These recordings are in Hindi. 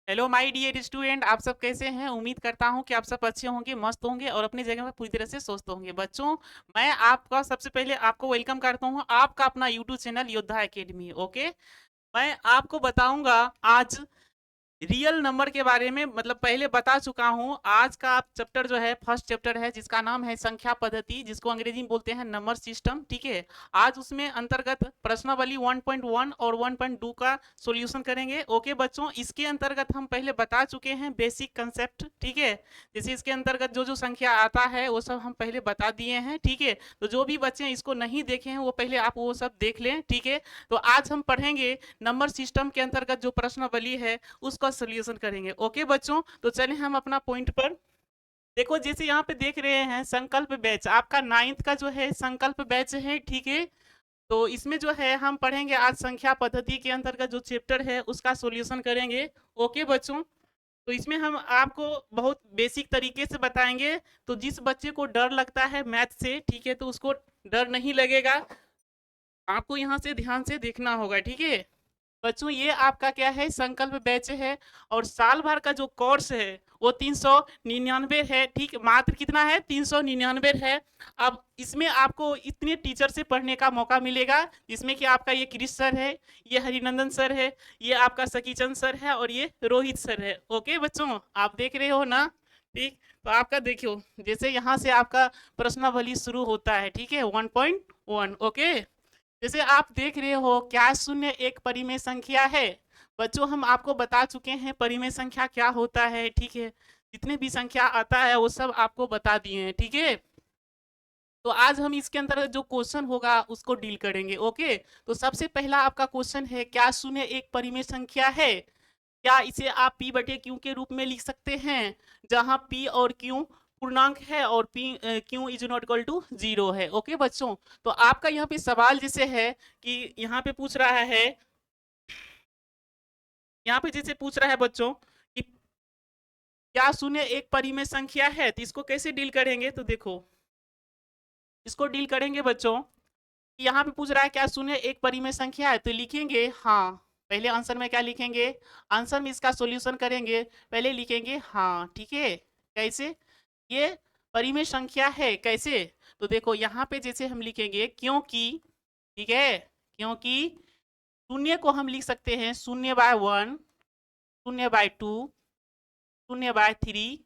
हेलो माय डियर स्टूडेंट, आप सब कैसे हैं? उम्मीद करता हूं कि आप सब अच्छे होंगे, मस्त होंगे और अपनी जगह पर पूरी तरह से स्वस्थ होंगे। बच्चों, मैं आपका सबसे पहले आपको वेलकम करता हूं आपका अपना यूट्यूब चैनल योद्धा एकेडमी। ओके, मैं आपको बताऊंगा आज रियल नंबर के बारे में। मतलब पहले बता चुका हूं। आज का चैप्टर जो है फर्स्ट चैप्टर है, जिसका नाम है संख्या पद्धति, जिसको अंग्रेजी में बोलते हैं नंबर सिस्टम। ठीक है, आज उसमें अंतर्गत प्रश्नावली 1.1 और 1.2 का सॉल्यूशन करेंगे। ओके बच्चों, इसके अंतर्गत हम पहले बता चुके हैं बेसिक कंसेप्ट। ठीक है, जैसे इसके अंतर्गत जो जो संख्या आता है वो सब हम पहले बता दिए हैं। ठीक है, तो जो भी बच्चे इसको नहीं देखे हैं वो पहले आप वो सब देख लें। ठीक है, तो आज हम पढ़ेंगे नंबर सिस्टम के अंतर्गत जो प्रश्नावली है उसका सोल्यूशन करेंगे। ओके बच्चों, तो चलिए हम अपना पॉइंट पर देखो। जैसे यहाँ पे देख रहे हैं संकल्प बैच, आपका 9th का जो है संकल्प बैच है। ठीक है, तो इसमें जो है हम पढ़ेंगे आज संख्या पद्धति के अंतर्गत जो चैप्टर है उसका सॉल्यूशन करेंगे। ओके बच्चों, तो इसमें हम आपको बहुत बेसिक तरीके से बताएंगे। तो जिस बच्चे को डर लगता है मैथ से, ठीक है, तो उसको डर नहीं लगेगा। आपको यहाँ से ध्यान से देखना होगा। ठीक है बच्चों, ये आपका क्या है, संकल्प बैच है। और साल भर का जो कोर्स है वो 399 है। ठीक, मात्र कितना है, 399 है। अब इसमें आपको इतने टीचर से पढ़ने का मौका मिलेगा, जिसमें कि आपका ये क्रिश सर है, ये हरिनंदन सर है, ये आपका सकीचंद सर है और ये रोहित सर है। ओके बच्चों, आप देख रहे हो ना? ठीक, तो आपका देखियो, जैसे यहाँ से आपका प्रश्नावली शुरू होता है। ठीक है, 1.1। ओके, जैसे आप देख रहे हो, क्या शून्य एक परिमेय संख्या है? बच्चों, हम आपको बता चुके हैं परिमेय संख्या क्या होता है। ठीक है, जितने भी संख्या आता है वो सब आपको बता दिए हैं। ठीक है, तो आज हम इसके अंदर जो क्वेश्चन होगा उसको डील करेंगे। ओके, तो सबसे पहला आपका क्वेश्चन है, क्या शून्य एक परिमेय संख्या है? क्या इसे आप p बटे q के रूप में लिख सकते हैं, जहां p और q पूर्णांक है और p q is not equal to 0 है। ओके बच्चों, तो आपका यहाँ पे सवाल जैसे है कि यहाँ पे पूछ रहा है, यहाँ पे जैसे पूछ रहा है बच्चों कि क्या शून्य एक परिमेय संख्या है, तो इसको कैसे डील करेंगे? तो देखो, इसको डील करेंगे बच्चों, यहाँ पे पूछ रहा है क्या शून्य एक परिमेय संख्या है, तो लिखेंगे हाँ। पहले आंसर में क्या लिखेंगे, आंसर में इसका सॉल्यूशन करेंगे, पहले लिखेंगे हाँ। ठीक है, कैसे ये परिमेय संख्या है, कैसे? तो देखो यहाँ पे जैसे हम लिखेंगे क्योंकि, ठीक है, क्योंकि शून्य को हम लिख सकते हैं 0/1, 0/2, 0/3,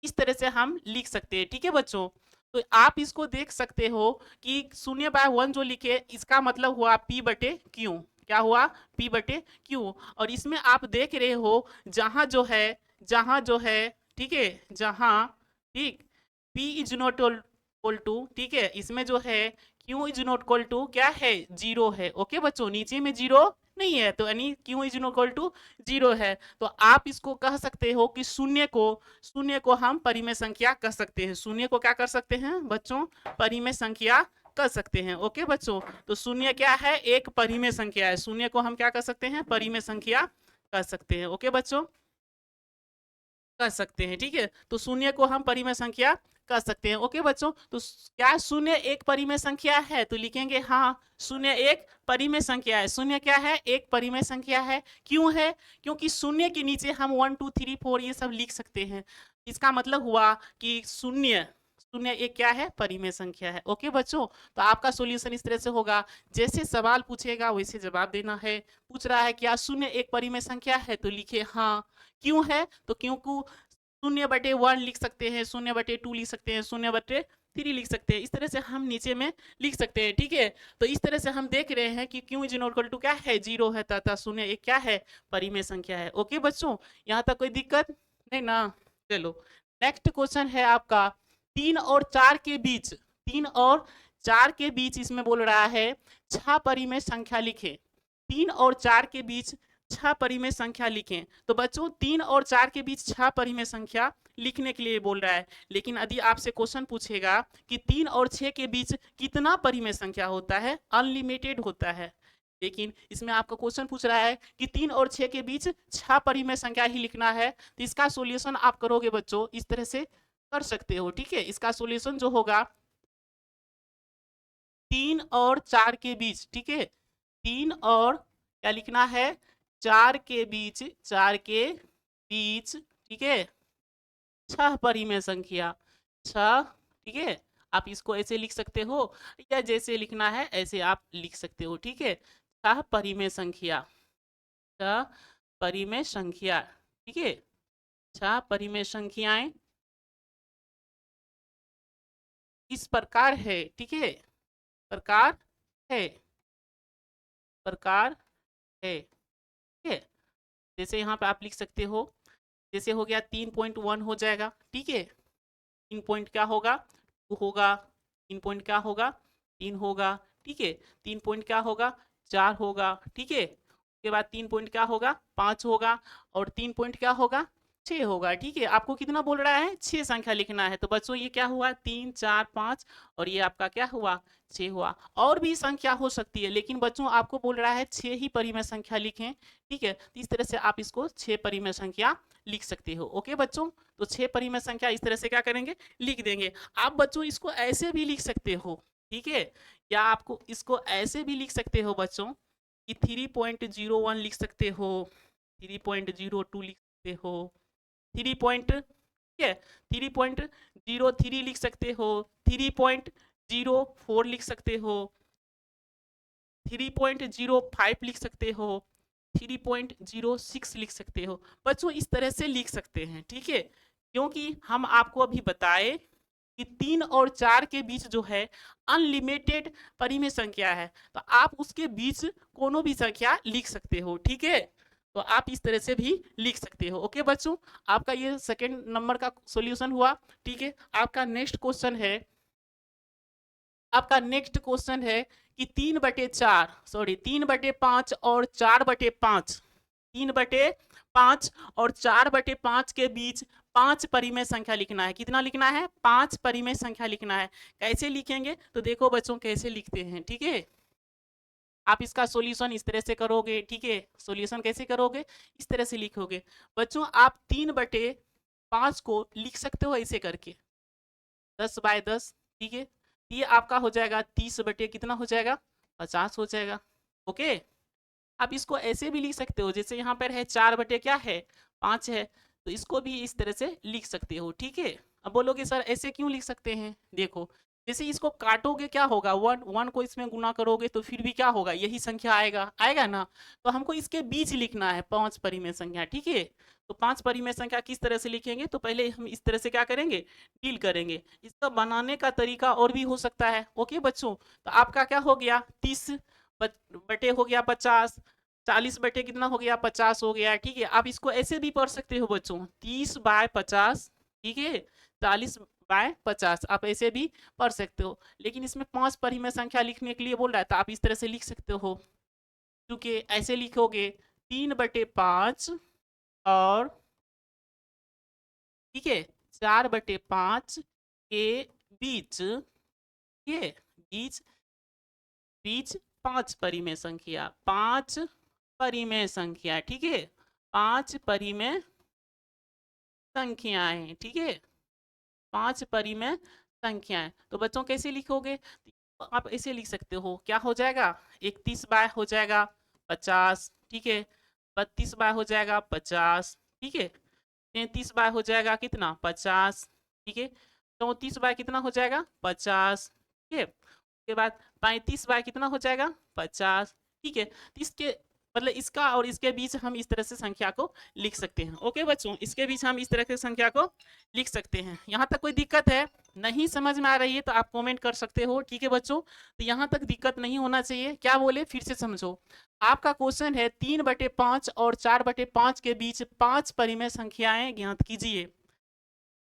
इस तरह से हम लिख सकते हैं। ठीक है बच्चों, तो आप इसको देख सकते हो कि 0/1 जो लिखे इसका मतलब हुआ p बटे क्यू। क्या हुआ, p बटे क्यू। और इसमें आप देख रहे हो जहां जो है, जहां जो है, ठीक है, जहां, ठीक, p is not equal to, ठीक है, इसमें जो है q is not equal to क्या है, 0 है। ओके बच्चों, नीचे में 0 नहीं है, तो यानी q is not equal to 0 है। तो आप इसको कह सकते हो कि शून्य को हम परिमेय संख्या कह सकते हैं। शून्य को क्या कर सकते हैं बच्चों, परिमेय संख्या कर सकते हैं। ओके बच्चों, तो शून्य क्या है, एक परिमेय संख्या है। शून्य को हम क्या कर सकते हैं, परिमेय संख्या कर सकते हैं। ओके बच्चों, कर सकते हैं। ठीक है, तो शून्य को हम परिमेय संख्या कर सकते हैं। ओके बच्चों, तो क्या शून्य एक परिमेय संख्या है, तो लिखेंगे हाँ, शून्य एक परिमेय संख्या है। शून्य क्या है, एक परिमेय संख्या है। क्यों है, क्योंकि शून्य के नीचे हम 1 2 3 4 ये सब लिख सकते हैं। इसका मतलब हुआ कि शून्य शून्य एक क्या है, परिमेय संख्या है। ओके बच्चों, तो आपका सॉल्यूशन इस तरह से होगा, जैसे सवाल पूछेगा वैसे जवाब देना है। पूछ रहा है क्या शून्य एक परिमेय संख्या है, तो लिखे हाँ। क्यों है, तो क्यों को 0/1 लिख सकते हैं, 0/2 लिख सकते हैं, 0/3 लिख सकते हैं। इस तरह से हम नीचे में लिख सकते हैं। ठीक है, तो इस तरह से हम देख रहे हैं कि क्यों इज नॉट इक्वल टू क्या है, 0 है, तथा शून्य एक क्या है, परिमेय संख्या है। ओके बच्चों, यहाँ तक कोई दिक्कत नहीं ना? चलो, नेक्स्ट क्वेश्चन है आपका 3 और 4 के बीच, 3 और 4 के बीच इसमें बोल रहा है 6 परिमेय संख्या लिखे। 3 और 4 के बीच 6 परिमेय संख्या लिखें। तो बच्चों 3 और 4 के बीच 6 परिमेय संख्या लिखने के लिए बोल रहा है। लेकिन यदि आपसे क्वेश्चन पूछेगा कि 3 और 6 के बीच कितना परिमेय संख्या होता है, अनलिमिटेड होता है। लेकिन इसमें आपका क्वेश्चन पूछ रहा है कि 3 और 6 के बीच 6 परिमेय संख्या ही लिखना है। तो इसका सॉल्यूशन आप करोगे बच्चों, इस तरह से कर सकते हो। ठीक है, इसका सॉल्यूशन जो होगा 3 और 4 के बीच, ठीक है, 3 और क्या लिखना है, 4 के बीच, 4 के बीच, ठीक है, 6 परिमेय संख्या, 6, ठीक है। आप इसको ऐसे लिख सकते हो या जैसे लिखना है ऐसे आप लिख सकते हो, ठीक है। 6 परिमेय संख्या, 6 परिमेय संख्या, ठीक है। 6 परिमेय संख्याएं इस प्रकार है, ठीक है, प्रकार है, प्रकार है, ठीक है। जैसे यहाँ पे आप लिख सकते हो, जैसे हो गया 3.1 हो जाएगा, ठीक है। 3 पॉइंट क्या होगा, 2 होगा, 3 पॉइंट क्या होगा, 3 होगा, ठीक है। 3 पॉइंट क्या होगा, 4 होगा, ठीक है। उसके बाद 3 पॉइंट क्या होगा, 5 होगा, और 3 पॉइंट क्या होगा, 6 होगा, ठीक है। आपको कितना बोल रहा है, 6 संख्या लिखना है। तो बच्चों ये क्या हुआ, 3, 4, 5, और ये आपका क्या हुआ, 6 हुआ। और भी संख्या हो सकती है, लेकिन बच्चों आपको बोल रहा है 6 ही परिमेय संख्या लिखें, ठीक है। तो इस तरह से आप इसको 6 परिमेय संख्या लिख सकते हो। ओके बच्चों, तो 6 परिमेय संख्या इस तरह से क्या करेंगे, लिख देंगे। आप बच्चों इसको ऐसे भी लिख सकते हो, ठीक है, या आपको इसको ऐसे भी लिख सकते हो बच्चों कि 3.01 लिख सकते हो, 3.02 लिख सकते हो, 3 पॉइंट, ठीक है, 3.03 लिख सकते हो, 3.04 लिख सकते हो, 3.05 लिख सकते हो, 3.06 लिख सकते हो। बच्चों इस तरह से लिख सकते हैं, ठीक है, क्योंकि हम आपको अभी बताए कि 3 और 4 के बीच जो है अनलिमिटेड परिमेय संख्या है, तो आप उसके बीच कोनो भी संख्या लिख सकते हो, ठीक है। तो आप इस तरह से भी लिख सकते हो। ओके बच्चों, आपका ये सेकेंड नंबर का सॉल्यूशन हुआ, ठीक है। आपका नेक्स्ट क्वेश्चन है, आपका नेक्स्ट क्वेश्चन है कि 3/4, सॉरी 3/5 और 4/5, 3/5 और 4/5 के बीच 5 परिमेय संख्या लिखना है। कितना लिखना है, 5 परिमेय संख्या लिखना है। कैसे लिखेंगे, तो देखो बच्चों कैसे लिखते हैं, ठीक है। आप इसका सॉल्यूशन इस तरह से करोगे, ठीक है। सॉल्यूशन कैसे करोगे, इस तरह से लिखोगे बच्चों। आप 3/5 को लिख सकते हो ऐसे करके 10/10, ठीक है। ये आपका हो जाएगा 30 बटे कितना हो जाएगा, 50 हो जाएगा। ओके, आप इसको ऐसे भी लिख सकते हो, जैसे यहाँ पर है 4 बटे क्या है, 5 है, तो इसको भी इस तरह से लिख सकते हो, ठीक है। अब बोलोगे सर ऐसे क्यों लिख सकते हैं, देखो जैसे इसको काटोगे क्या होगा, 1 को इसमें गुना करोगे तो फिर भी क्या होगा, यही संख्या आएगा, आएगा ना। तो हमको इसके बीच लिखना है 5 परिमेय संख्या, ठीक है। तो 5 परिमेय संख्या किस तरह से लिखेंगे, तो पहले हम इस तरह से क्या करेंगे, डील करेंगे। इसका बनाने का तरीका और भी हो सकता है। ओके बच्चों, तो आपका क्या हो गया, 30 बटे हो गया 50, 40 बटे कितना हो गया, 50 हो गया, ठीक है। आप इसको ऐसे भी पढ़ सकते हो बच्चों, 30/50, ठीक है, 40/50 आप ऐसे भी पढ़ सकते हो। लेकिन इसमें 5 परिमेय संख्या लिखने के लिए बोल रहा है, तो आप इस तरह से लिख सकते हो, क्योंकि ऐसे लिखोगे 3/5 और, ठीक है, 4/5 के बीच, ठीक है, बीच बीच 5 परिमेय संख्या, 5 परिमेय संख्या, ठीक है, 5 परिमेय संख्याएं, ठीक है, 5 परिमेय संख्याएं। तो बच्चों कैसे लिखोगे, तो आप ऐसे लिख सकते हो, क्या हो जाएगा, 31 बाय हो जाएगा 50, ठीक है, 32 बाय हो जाएगा 50, ठीक है, 33 बाय हो जाएगा कितना 50, ठीक है, 34 बाय कितना हो जाएगा 50, ठीक है। उसके बाद 35 बाय कितना हो जाएगा 50, ठीक है। तो इसके मतलब इसका और इसके बीच हम इस तरह से संख्या को लिख सकते हैं। ओके बच्चों, इसके बीच हम इस तरह से संख्या को लिख सकते हैं। यहाँ तक कोई दिक्कत है, नहीं समझ में आ रही है तो आप कमेंट कर सकते हो, ठीक है बच्चों। तो यहाँ तक दिक्कत नहीं होना चाहिए। क्या बोले, फिर से समझो। आपका क्वेश्चन है 3/5 और 4/5 के बीच 5 परिमेय संख्याएं ज्ञात कीजिए।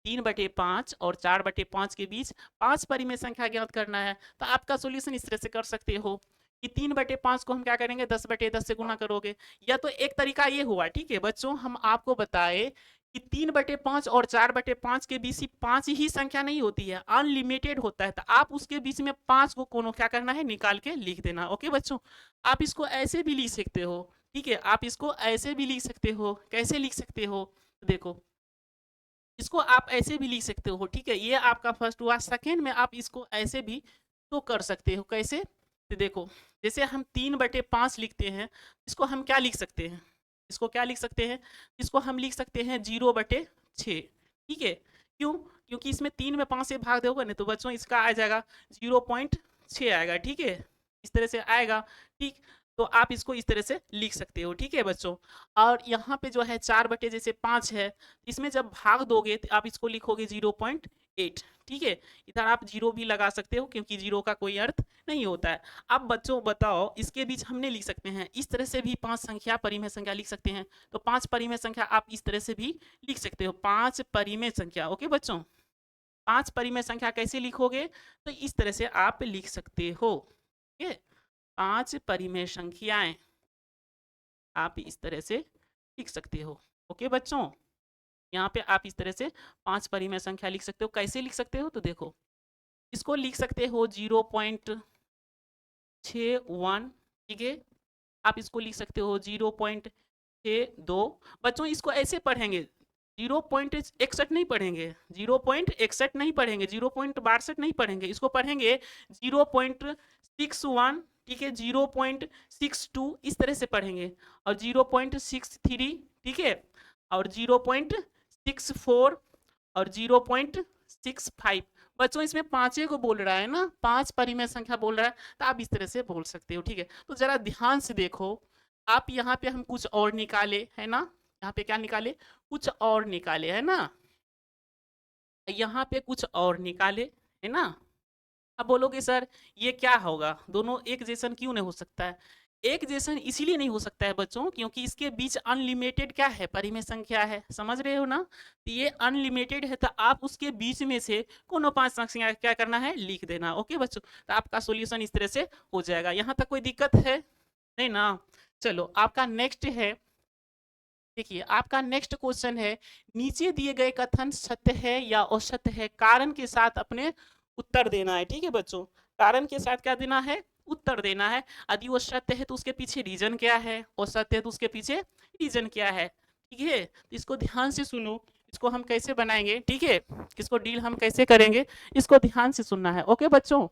3/5 और 4/5 के बीच 5 परिमेय संख्या ज्ञात करना है। तो आपका सोल्यूशन इस तरह से कर सकते हो कि 3/5 को हम क्या करेंगे, 10/10 से गुना करोगे। या तो एक तरीका ये हुआ, ठीक है बच्चों, हम आपको बताए कि 3/5 और 4/5 के बीच 5 ही संख्या नहीं होती है, अनलिमिटेड होता है। तो आप उसके बीच में 5 को कोनो क्या करना है, निकाल के लिख देना। ओके बच्चों, आप इसको ऐसे भी लिख सकते हो, ठीक है, आप इसको ऐसे भी लिख सकते हो। कैसे लिख सकते हो, देखो इसको आप ऐसे भी लिख सकते हो, ठीक है। ये आपका फर्स्ट हुआ। सेकेंड में आप इसको ऐसे भी तो कर सकते हो, कैसे, तो देखो जैसे हम 3/5 लिखते हैं, इसको हम क्या लिख सकते हैं, इसको क्या लिख सकते हैं, इसको हम लिख सकते हैं 0/6। ठीक है, क्यों, क्योंकि इसमें 3 में 5 से भाग दोगे ना तो बच्चों इसका आ जाएगा 0.6 आएगा। ठीक है, इस तरह से आएगा। ठीक, तो आप इसको इस तरह से लिख सकते हो। ठीक है बच्चों, और यहाँ पे जो है 4/5 है, इसमें जब भाग दोगे तो आप इसको लिखोगे 0.8। ठीक है, इधर आप 0 भी लगा सकते हो क्योंकि 0 का कोई अर्थ नहीं होता है। अब बच्चों बताओ, इसके बीच हमने लिख सकते हैं इस तरह से भी 5 संख्या परिमेय संख्या लिख सकते हैं। तो 5 परिमेय संख्या आप इस तरह से भी लिख सकते हो, 5 परिमेय संख्या। ओके बच्चों, 5 परिमेय संख्या कैसे लिखोगे, तो इस तरह से आप लिख सकते हो। ठीक है, 5 परिमेय संख्याएं आप इस तरह से लिख सकते हो। ओके बच्चों, यहाँ पे आप इस तरह से 5 परिमेय संख्या लिख सकते हो। कैसे लिख सकते हो, तो देखो इसको लिख सकते हो 0.61। ठीक है, आप इसको लिख सकते हो 0.62। बच्चों इसको ऐसे पढ़ेंगे, 0.61 नहीं पढ़ेंगे, 0.61 नहीं पढ़ेंगे, 0.62 नहीं पढ़ेंगे, इसको पढ़ेंगे 0.61। ठीक है, 0.62 इस तरह से पढ़ेंगे, और 0.63। ठीक है, और 0.64 और 0.65। बच्चों इसमें 5 को बोल रहा है ना, 5 परिमेय संख्या बोल रहा है, तो आप इस तरह से बोल सकते हो। ठीक है, तो जरा ध्यान से देखो, आप यहाँ पे हम कुछ और निकाले है ना, यहाँ पे क्या निकाले, कुछ और निकाले है ना, यहाँ पे कुछ और निकाले है ना। अब बोलोगे सर ये क्या होगा, दोनों एक जैसन क्यों नहीं हो सकता है। एक जैसन इसीलिए नहीं हो सकता है बच्चों क्योंकि इसके बीच अनलिमिटेड क्या है, परिमेय संख्या है, समझ रहे हो ना। तो ये अनलिमिटेड है, तो आप उसके बीच में से कोनो 5 संख्या क्या करना है, लिख देना। ओके बच्चों, तो आपका सॉल्यूशन इस तरह से हो जाएगा। यहाँ तक कोई दिक्कत है नहीं ना। चलो आपका नेक्स्ट है, देखिए आपका नेक्स्ट क्वेश्चन है, नीचे दिए गए कथन सत्य है या असत्य है, कारण के साथ अपने उत्तर देना है। ठीक है बच्चों, कारण के साथ क्या देना है, उत्तर देना है। यदि वो सत्य है तो उसके पीछे रीजन क्या है, और सत्य है तो उसके पीछे रीजन क्या है। ठीक है, तो इसको ध्यान से सुनो, इसको हम कैसे बनाएंगे। ठीक है, इसको डील हम कैसे करेंगे, इसको ध्यान से सुनना है। ओके बच्चों,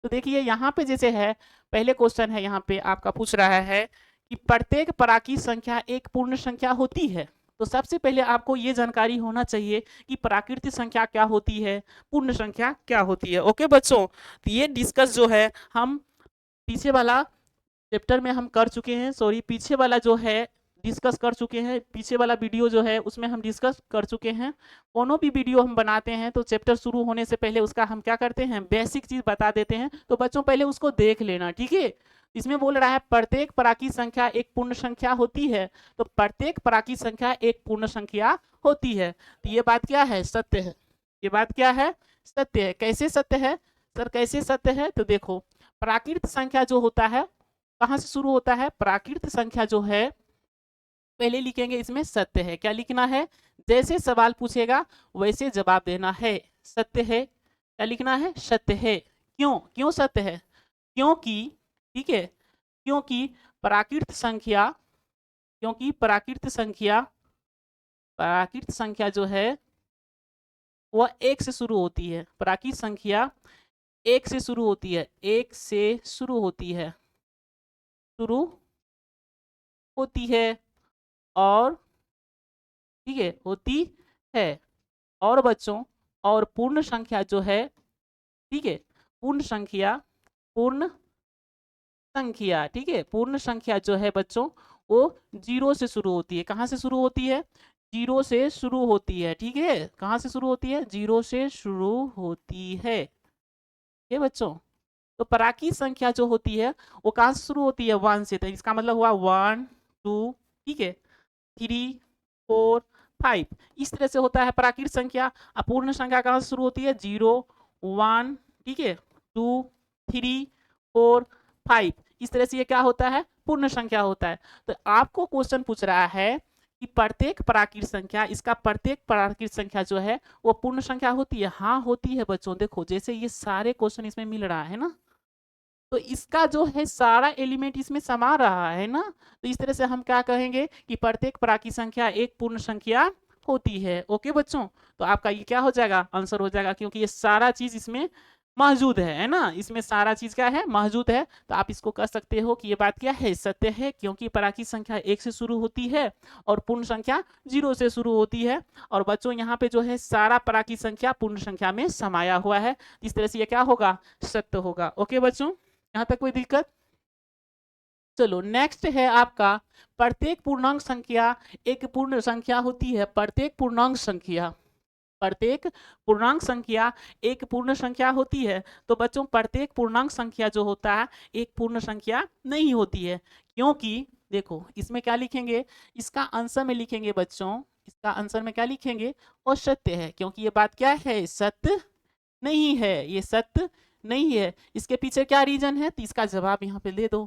तो देखिए यहाँ पे जैसे है, पहले क्वेश्चन है यहाँ पे आपका पूछ रहा है कि प्रत्येक प्राकृत संख्या एक पूर्ण संख्या होती है। तो सबसे पहले आपको ये जानकारी होना चाहिए कि प्राकृतिक संख्या क्या होती है, पूर्ण संख्या क्या होती है। ओके बच्चों, तो ये डिस्कस जो है हम पीछे वाला चैप्टर में हम कर चुके हैं, सॉरी पीछे वाला जो है डिस्कस कर चुके हैं, पीछे वाला वीडियो जो है उसमें हम डिस्कस कर चुके हैं। कोनो भी वीडियो हम बनाते हैं तो चैप्टर शुरू होने से पहले उसका हम क्या करते हैं, बेसिक चीज बता देते हैं, तो बच्चों पहले उसको देख लेना। ठीक है, इसमें बोल रहा है प्रत्येक प्राकृत संख्या एक पूर्ण संख्या होती है, तो प्रत्येक प्राकृत संख्या एक पूर्ण संख्या होती है, तो ये बात क्या है, सत्य है। ये बात क्या है, सत्य है। कैसे सत्य है सर, कैसे सत्य है, तो देखो प्राकृत संख्या जो होता है कहाँ से शुरू होता है, प्राकृत संख्या जो है पहले लिखेंगे इसमें सत्य है। क्या लिखना है, जैसे सवाल पूछेगा वैसे जवाब देना है। सत्य है, क्या लिखना है, सत्य है। क्यों, क्यों सत्य है, क्योंकि ठीक है, क्योंकि प्राकृत संख्या, क्योंकि प्राकृत संख्या जो है वह एक से शुरू होती है। प्राकृत संख्या एक से शुरू होती है, एक से शुरू होती है, शुरू होती है, और ठीक है होती है। और बच्चों, और पूर्ण संख्या जो है, ठीक है, पूर्ण संख्या, पूर्ण संख्या, ठीक है, पूर्ण संख्या जो है बच्चों वो 0 से शुरू होती है। कहाँ से शुरू होती है, 0 से शुरू होती है। ठीक है, कहाँ से शुरू होती है, 0 से शुरू होती है। ये बच्चों, तो प्राकृत संख्या जो होती है वो कहाँ से शुरू होती है, 1 से। तो इसका मतलब हुआ 1 2, ठीक है, 3 4 5, इस तरह से होता है प्राकृत संख्या। अपूर्ण संख्या कहाँ से शुरू होती है, 0 1, ठीक है, 2 3 4 5, इस तरह से ये क्या होता है, पूर्ण संख्या होता है। तो आपको क्वेश्चन पूछ रहा है कि प्रत्येक प्राकृत संख्या, इसका प्रत्येक प्राकृत संख्या जो है वो पूर्ण संख्या होती है। हाँ होती है बच्चों, देखो जैसे ये सारे क्वेश्चन इसमें मिल रहा है ना, तो इसका जो है सारा एलिमेंट इसमें समा रहा है ना, तो इस तरह से हम क्या कहेंगे कि प्रत्येक प्राकृत संख्या एक पूर्ण संख्या होती है। ओके बच्चों, तो आपका ये क्या हो जाएगा, आंसर हो जाएगा, क्योंकि ये सारा चीज इसमें मौजूद है ना, इसमें सारा चीज क्या है, मौजूद है। तो आप इसको कह सकते हो कि ये बात क्या है, सत्य है, क्योंकि प्राकृत संख्या 1 से शुरू होती है और पूर्ण संख्या 0 से शुरू होती है। और बच्चों यहाँ पे जो है सारा प्राकृत संख्या पूर्ण संख्या में समाया हुआ है, इस तरह से ये क्या होगा, सत्य होगा। ओके बच्चों, यहाँ तक कोई दिक्कत? चलो नेक्स्ट है आपका, प्रत्येक पूर्णांक संख्या एक पूर्ण संख्या होती है। प्रत्येक पूर्णांक संख्या, प्रत्येक पूर्णांक संख्या एक पूर्ण संख्या होती है। तो बच्चों प्रत्येक पूर्णांक संख्या जो होता है एक पूर्ण संख्या नहीं होती है, क्योंकि देखो इसमें क्या लिखेंगे, इसका आंसर में लिखेंगे बच्चों, इसका आंसर में क्या लिखेंगे, असत्य है, क्योंकि ये बात क्या है, सत्य नहीं है, ये सत्य नहीं है। इसके पीछे क्या रीजन है, तो इसका जवाब यहाँ पे दे दो,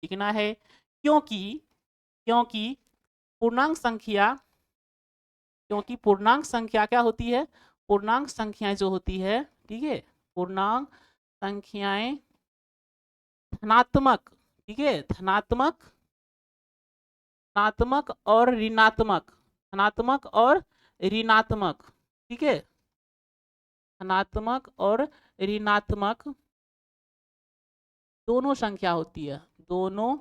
लिखना है क्योंकि, क्योंकि पूर्णांक संख्या, क्योंकि पूर्णांक संख्या क्या होती है, पूर्णांक संख्याएं जो होती है, ठीक है, पूर्णांक संख्याएं धनात्मक, ठीक है, धनात्मक, धनात्मक और ऋणात्मक, धनात्मक और ऋणात्मक, ठीक है, धनात्मक और ऋणात्मक दोनों संख्या होती है, दोनों,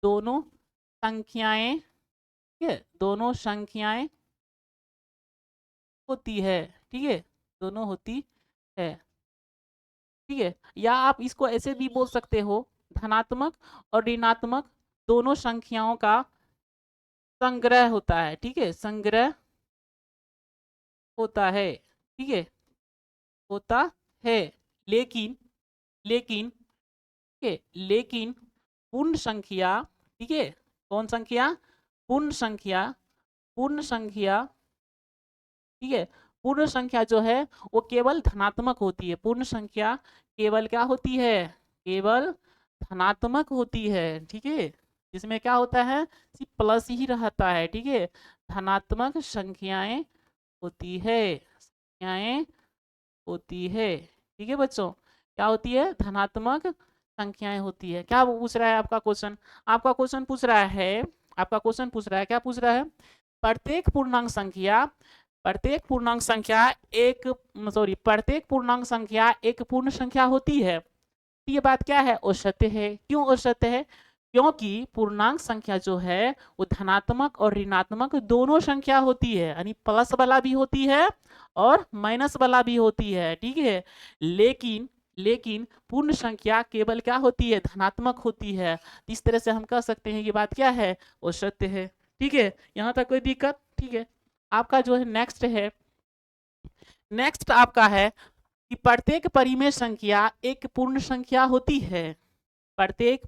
दोनों संख्याएं, ठीक है, दोनों संख्याएं होती है, ठीक है, दोनों होती है, ठीक है। या आप इसको ऐसे भी बोल सकते हो, धनात्मक और ऋणात्मक दोनों संख्याओं का संग्रह होता है, ठीक है, संग्रह होता है, ठीक है, होता है, लेकिन, लेकिन, ठीक है, लेकिन पूर्ण संख्या, ठीक है, कौन संख्या, पूर्ण संख्या, पूर्ण संख्या, ठीक है, पूर्ण संख्या जो है वो केवल धनात्मक होती है, पूर्ण संख्या केवल क्या होती है, केवल धनात्मक होती है, ठीक है, जिसमें क्या होता है, सिर्फ प्लस ही रहता है, ठीक है, धनात्मक संख्याएं होती है, संख्याएं होती है, ठीक है बच्चों, क्या होती है, धनात्मक संख्याएं होती है। क्या पूछ रहा है आपका क्वेश्चन, आपका क्वेश्चन पूछ रहा है, आपका क्वेश्चन पूछ रहा है, क्या पूछ रहा है, प्रत्येक पूर्णांक संख्या, प्रत्येक पूर्णांक संख्या एक, सॉरी, प्रत्येक पूर्णांक संख्या एक पूर्ण संख्या होती है। तो ये बात क्या है, असत्य है। क्यों असत्य है, क्योंकि पूर्णांक संख्या जो है वो धनात्मक और ऋणात्मक दोनों संख्या होती है, यानी प्लस वाला भी होती है और माइनस वाला भी होती है, ठीक है, लेकिन, लेकिन पूर्ण संख्या केवल क्या होती है, धनात्मक होती है। इस तरह से हम कह सकते हैं ये बात क्या है, वो सत्य है, ठीक है, यहाँ तक कोई दिक्कत? ठीक है, आपका जो है नेक्स्ट है, नेक्स्ट आपका है कि प्रत्येक परिमेय संख्या एक पूर्ण संख्या होती है। प्रत्येक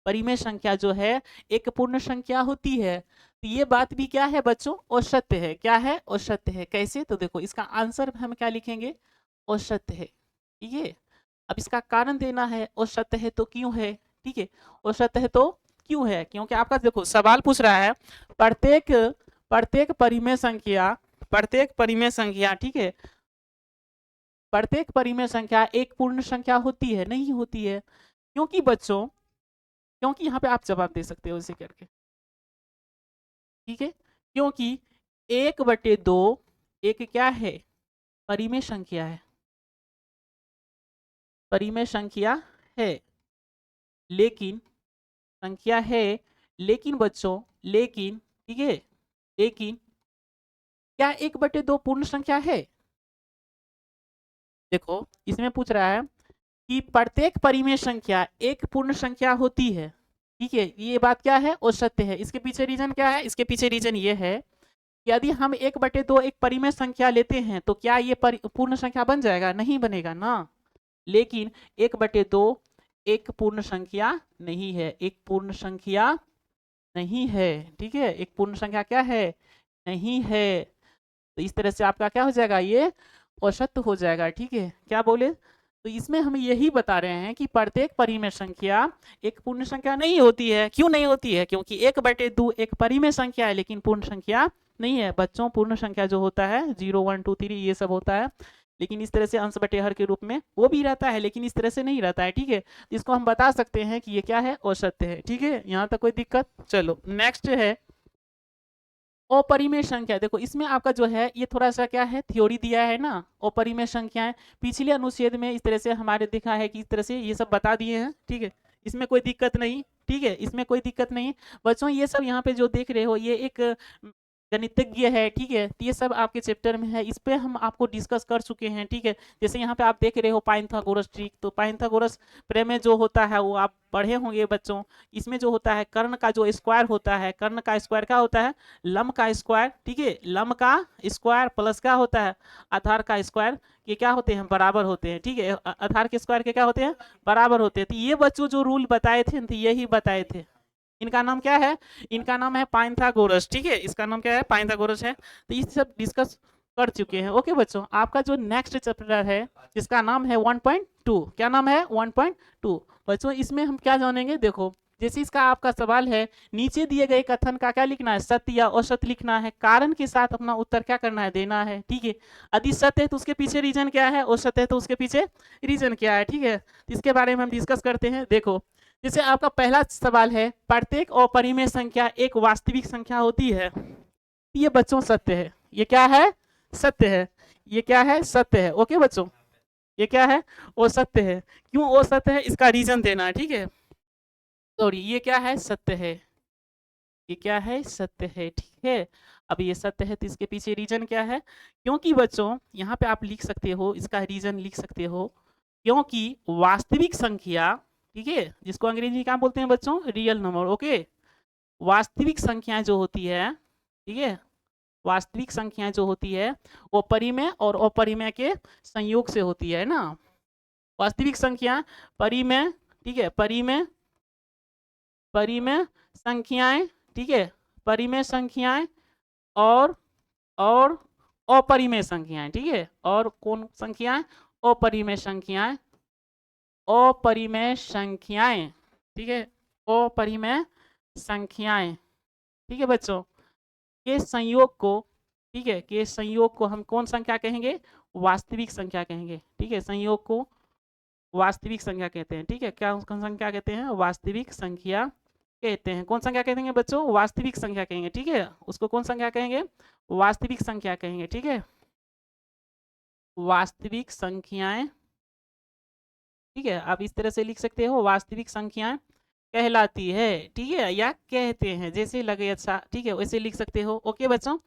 परिमेय संख्या जो है एक पूर्ण संख्या होती है। तो ये बात भी क्या है बच्चों, असत्य है। क्या है, असत्य है। कैसे, तो देखो इसका आंसर हम क्या लिखेंगे, असत्य है, ठीक है। अब इसका कारण देना है, असत्य है तो क्यों है, ठीक है, असत्य है तो क्यों है, क्योंकि आपका देखो सवाल पूछ रहा है प्रत्येक, प्रत्येक परिमेय संख्या, प्रत्येक परिमेय संख्या, ठीक है, प्रत्येक परिमेय संख्या एक पूर्ण संख्या होती है, नहीं होती है। क्योंकि बच्चों, क्योंकि यहाँ पे आप जवाब दे सकते हो इसे करके, ठीक है, क्योंकि 1/2 एक क्या है, परिमेय संख्या है, परिमेय संख्या है, लेकिन, संख्या है, लेकिन बच्चों, लेकिन, ठीक है, लेकिन क्या 1/2 पूर्ण संख्या है? देखो इसमें पूछ रहा है कि प्रत्येक परिमेय संख्या एक पूर्ण संख्या होती है, ठीक है, ये बात क्या है, असत्य है। इसके पीछे रीजन क्या है, इसके पीछे रीजन ये है कि यदि हम 1/2 एक परिमेय संख्या लेते हैं तो क्या ये पूर्ण संख्या बन जाएगा, नहीं बनेगा ना। लेकिन 1/2 एक पूर्ण संख्या नहीं है, एक पूर्ण संख्या नहीं है, ठीक है, एक पूर्ण संख्या क्या है, नहीं है। तो इस तरह से आपका क्या हो जाएगा, ये असत्य हो जाएगा, ठीक है। क्या बोले, तो इसमें हम यही बता रहे हैं कि प्रत्येक परिमेय संख्या एक पूर्ण संख्या नहीं होती है। क्यों नहीं होती है, क्योंकि 1/2 एक परिमेय संख्या है लेकिन पूर्ण संख्या नहीं है। बच्चों पूर्ण संख्या जो होता है 0 1 2 3 ये सब होता है, लेकिन इस तरह से अंश बटे हर के रूप में वो भी रहता है, लेकिन इस तरह से नहीं रहता है, ठीक है। इसको हम बता सकते हैं कि ये क्या है, असत्य है, ठीक है, यहाँ तक कोई दिक्कत? चलो नेक्स्ट है, अपरिमेय संख्या, देखो इसमें आपका जो है ये थोड़ा सा क्या है, थ्योरी दिया है ना। अपरिमेय संख्याएं पिछले अनुच्छेद में इस तरह से हमारे देखा है कि इस तरह से ये सब बता दिए हैं, ठीक है, इसमें कोई दिक्कत नहीं, ठीक है, इसमें कोई दिक्कत नहीं बच्चों। ये सब यहाँ पे जो देख रहे हो ये एक गणितज्ञ है, ठीक है, तो ये सब आपके चैप्टर में है, इस पे हम आपको डिस्कस कर चुके हैं, ठीक है। जैसे यहाँ पे आप देख रहे हो पाइथागोरस ट्रिक, तो पाइथागोरस प्रमेय जो होता है वो आप पढ़े होंगे बच्चों। इसमें जो होता है कर्ण का जो स्क्वायर होता है, कर्ण का स्क्वायर क्या होता है, लंब का स्क्वायर, ठीक है, लंब का स्क्वायर प्लस क्या होता है, आधार का स्क्वायर, ये क्या होते हैं, बराबर होते हैं, ठीक है, आधार के स्क्वायर के क्या होते हैं, बराबर होते हैं। तो ये बच्चों जो रूल बताए थे तो यही बताए थे, इनका नाम क्या है, इनका नाम है पाइथागोरस, ठीक है, इसका नाम क्या है, पाइथागोरस है। तो ये सब डिस्कस कर चुके हैं। ओके बच्चों, आपका जो नेक्स्ट चैप्टर है जिसका नाम है 1.2, क्या नाम है 1.2 बच्चों, इसमें हम क्या जानेंगे, देखो जैसे इसका आपका सवाल है, नीचे दिए गए कथन का क्या लिखना है, सत्य या असत्य लिखना है, कारण के साथ अपना उत्तर क्या करना है, देना है, ठीक है। यदि सत्य है तो उसके पीछे रीजन क्या है, असत्य है तो उसके पीछे रीजन क्या है, ठीक है। इसके बारे में हम डिस्कस करते हैं। देखो जैसे आपका पहला सवाल है, प्रत्येक अपरिमेय संख्या एक वास्तविक संख्या होती है, ये बच्चों सत्य है, ये क्या है, सत्य है, ये क्या है, सत्य है। ओके बच्चों, ये क्या है, वो सत्य है। क्यों वो सत्य है, इसका रीजन देना है, ठीक है। सॉरी, ये क्या है, सत्य है, ये क्या है, सत्य है, ठीक है। अब ये सत्य है तो इसके पीछे रीजन क्या है, क्योंकि बच्चों यहाँ पे आप लिख सकते हो, इसका रीजन लिख सकते हो, क्योंकि वास्तविक संख्या, ठीक है, जिसको अंग्रेजी में क्या बोलते हैं बच्चों, रियल नंबर, ओके। वास्तविक संख्याएं जो होती है, ठीक है, वास्तविक संख्याएं जो होती है वो परिमेय और अपरिमेय के संयोग से होती है ना। वास्तविक संख्या परिमेय, ठीक है, परिमेय, परिमेय संख्याएं, ठीक है, परिमेय संख्याएं और और अपरिमेय संख्याएं, ठीक है, और कौन संख्याएं, अपरिमेय संख्याएं, अपरिमेय संख्याएं, ठीक है, अपरिमेय संख्याएं, ठीक है बच्चों, के संयोग को, ठीक है, के संयोग को हम कौन संख्या कहेंगे, वास्तविक संख्या कहेंगे, ठीक है, संयोग को वास्तविक संख्या कहते हैं, ठीक है, क्या कौन संख्या कहते हैं, वास्तविक संख्या कहते हैं। कौन संख्या कहेंगे बच्चों, वास्तविक संख्या कहेंगे, ठीक है, उसको कौन संख्या कहेंगे, वास्तविक संख्या कहेंगे, ठीक है, वास्तविक संख्याएं, ठीक है, आप इस तरह से लिख सकते हो, वास्तविक संख्याएं कहलाती है, ठीक है, या कहते हैं, जैसे लगे अच्छा, ठीक है, वैसे लिख सकते हो। ओके बच्चों,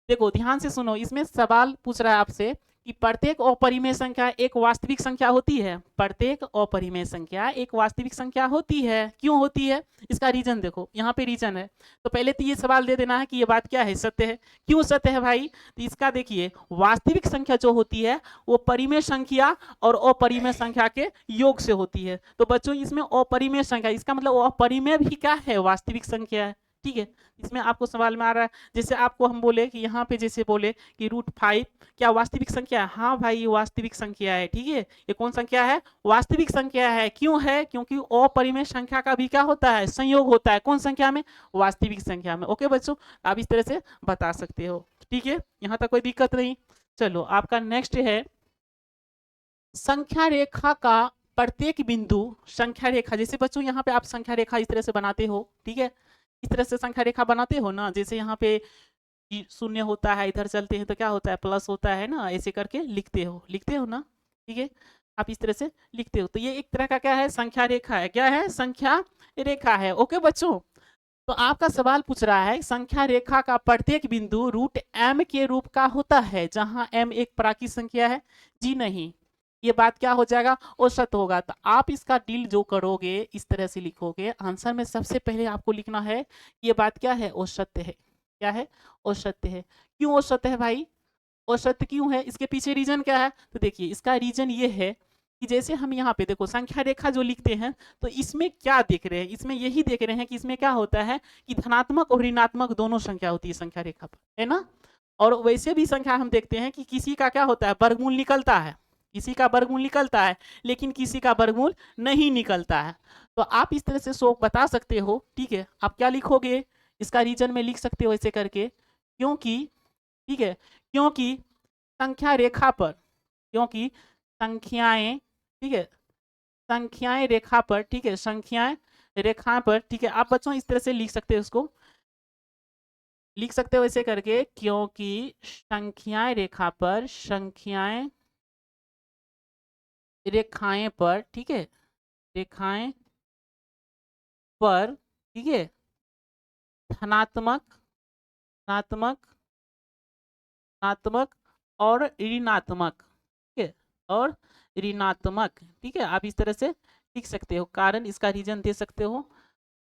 देखो ध्यान से सुनो, इसमें सवाल पूछ रहा है आपसे कि प्रत्येक अपरिमेय संख्या एक वास्तविक संख्या होती है, प्रत्येक अपरिमेय संख्या एक वास्तविक संख्या होती है, क्यों होती है, इसका रीजन देखो, यहाँ पे रीजन है। तो पहले तो ये सवाल दे देना है कि ये बात क्या है, सत्य है। क्यों सत्य है भाई, तो इसका देखिए, वास्तविक संख्या जो होती है वो परिमेय संख्या और अपरिमेय संख्या के योग से होती है। तो बच्चों इसमें अपरिमेय संख्या, इसका मतलब अपरिमेय भी क्या है, वास्तविक संख्या है, ठीक है। इसमें आपको सवाल में आ रहा है, जैसे आपको हम बोले कि यहाँ पे जैसे बोले कि √5 क्या वास्तविक संख्या है, हाँ भाई ये वास्तविक संख्या है, ठीक है, ये कौन संख्या है, वास्तविक संख्या है। क्यों है, क्योंकि अपरिमेय संख्या का भी क्या होता है, संयोग होता है, कौन संख्या में, वास्तविक संख्या में। ओके बच्चों, आप इस तरह से बता सकते हो, ठीक है, यहाँ तक कोई दिक्कत नहीं। चलो आपका नेक्स्ट है, संख्या रेखा का प्रत्येक बिंदु, संख्या रेखा, जैसे बच्चों यहाँ पे आप संख्या रेखा इस तरह से बनाते हो, ठीक है, इस तरह से संख्या रेखा बनाते हो ना, जैसे यहाँ पे शून्य होता है, इधर चलते हैं तो क्या होता है, प्लस होता है ना, ऐसे करके लिखते हो ना, ठीक है, आप इस तरह से लिखते हो। तो ये एक तरह का क्या है, संख्या रेखा है, क्या है, संख्या रेखा है। ओके बच्चों, तो आपका सवाल पूछ रहा है संख्या रेखा का प्रत्येक बिंदु √m के रूप का होता है, जहां m एक प्राकृत संख्या है, जी नहीं, ये बात क्या हो जाएगा, औसत होगा। तो आप इसका डील जो करोगे इस तरह से लिखोगे, आंसर में सबसे पहले आपको लिखना है ये बात क्या है, औसत है, क्या है, औसत है। क्यों औसत है भाई, औसत क्यों है, इसके पीछे रीजन क्या है, तो देखिए इसका रीजन ये है कि जैसे हम यहाँ पे देखो संख्या रेखा जो लिखते हैं तो इसमें क्या देख रहे हैं, इसमें यही देख रहे हैं कि इसमें क्या होता है कि धनात्मक और ऋणात्मक दोनों संख्या होती है संख्या रेखा पर, है ना। और वैसे भी संख्या हम देखते हैं कि किसी का क्या होता है, वर्गमूल निकलता है, किसी का वर्गमूल निकलता है, लेकिन किसी का वर्गमूल नहीं निकलता है। तो आप इस तरह से शोक बता सकते हो, ठीक है, आप क्या लिखोगे, इसका रीजन में लिख सकते हो ऐसे करके, क्योंकि, ठीक है, क्योंकि संख्या रेखा पर, क्योंकि संख्याएं, ठीक है, संख्याएं रेखा पर, ठीक है, संख्याएं रेखा पर, ठीक है, आप बच्चों इस तरह से लिख सकते हैं उसको, लिख सकते हो ऐसे करके, क्योंकि संख्याएं रेखा पर, संख्याएं रेखाएं पर, ठीक है, रेखाएं पर, ठीक है, धनात्मक, धनात्मक, धनात्मक और ऋणात्मक, ठीक है, और ऋणात्मक, ठीक है, आप इस तरह से लिख सकते हो। कारण इसका रीजन दे सकते हो,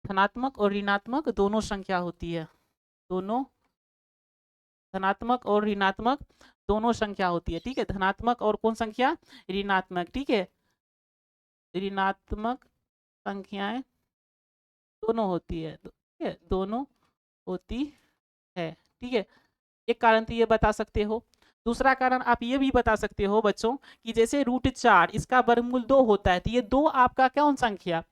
धनात्मक और ऋणात्मक दोनों संख्या होती है, दोनों धनात्मक और ऋणात्मक दोनों संख्या होती है, ठीक है, धनात्मक और कौन संख्या, ऋणात्मक, ठीक है, ऋणात्मक संख्याएं दोनों होती है, ठीक है, दोनों होती है, ठीक है। एक कारण तो ये बता सकते हो। दूसरा कारण आप ये भी बता सकते हो बच्चों कि जैसे √4 इसका वर्गमूल 2 होता है, तो ये 2 आपका कौन संख्या,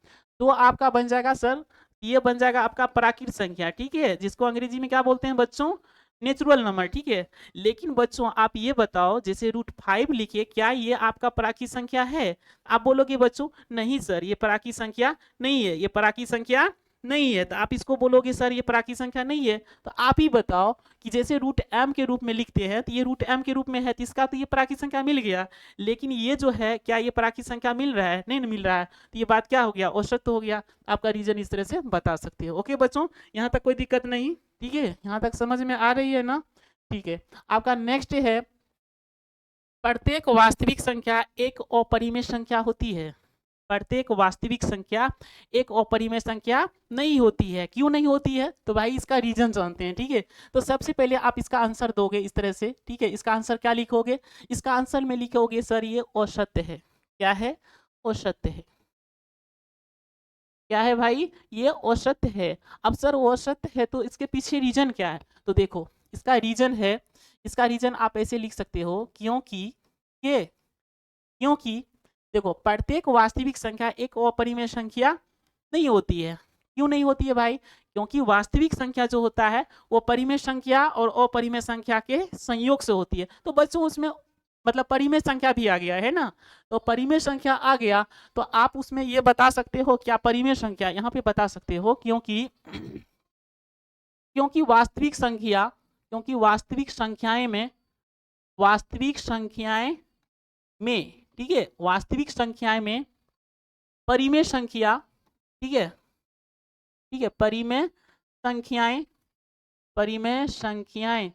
तो आपका बन जाएगा सर, ये बन जाएगा आपका प्राकृत संख्या, ठीक है, जिसको अंग्रेजी में क्या बोलते हैं बच्चों, नेचुरल नंबर, ठीक है। लेकिन बच्चों आप ये बताओ, जैसे √5 लिखे, क्या ये आपका प्राकृत संख्या है? आप बोलोगे बच्चों नहीं सर ये प्राकृत संख्या नहीं है, ये प्राकृत संख्या नहीं है, तो आप इसको बोलोगे सर ये प्राकृत संख्या नहीं है। तो आप ही बताओ कि जैसे √m के रूप में लिखते हैं, तो ये √m के रूप में है, तो इसका तो ये प्राकृत संख्या मिल गया, लेकिन ये जो है क्या ये प्राकृत संख्या मिल रहा है, नहीं मिल रहा है, तो ये बात क्या हो गया, औसत हो गया। आपका रीजन इस तरह से बता सकते हो। ओके बच्चों, यहाँ तक कोई दिक्कत नहीं, ठीक है, यहाँ तक समझ में आ रही है ना, ठीक है। आपका नेक्स्ट है, प्रत्येक वास्तविक संख्या एक अपरिमेय संख्या होती है, प्रत्येक वास्तविक संख्या एक अपरिमेय संख्या नहीं होती है। क्यों नहीं होती है, तो भाई इसका रीजन जानते हैं, ठीक है। तो सबसे पहले आप इसका आंसर दोगे इस तरह से, ठीक है, इसका आंसर क्या लिखोगे, इसका आंसर में लिखोगे सर ये औसत है, क्या है, औसत है, क्या है भाई, ये औसत है। अब सर औसत है तो इसके पीछे रीजन क्या है, तो देखो इसका रीजन है, इसका रीजन आप ऐसे लिख सकते हो, क्योंकि ये, क्योंकि देखो प्रत्येक वास्तविक संख्या एक अपरिमेय संख्या नहीं होती है। क्यों नहीं होती है भाई, क्योंकि वास्तविक संख्या जो होता है वो परिमेय संख्या और अपरिमेय संख्या के संयोग से होती है। तो बच्चों उसमें मतलब परिमेय संख्या भी आ गया है ना, तो परिमेय संख्या आ गया, तो आप उसमें ये बता सकते हो क्या परिमेय संख्या, यहाँ पे बता सकते हो, क्योंकि क्योंकि वास्तविक संख्या, क्योंकि वास्तविक संख्याएं में, वास्तविक संख्याएं में, ठीक है, वास्तविक संख्याएं में परिमेय संख्या, ठीक है, ठीक है, परिमेय संख्याएं, परिमेय संख्याएं,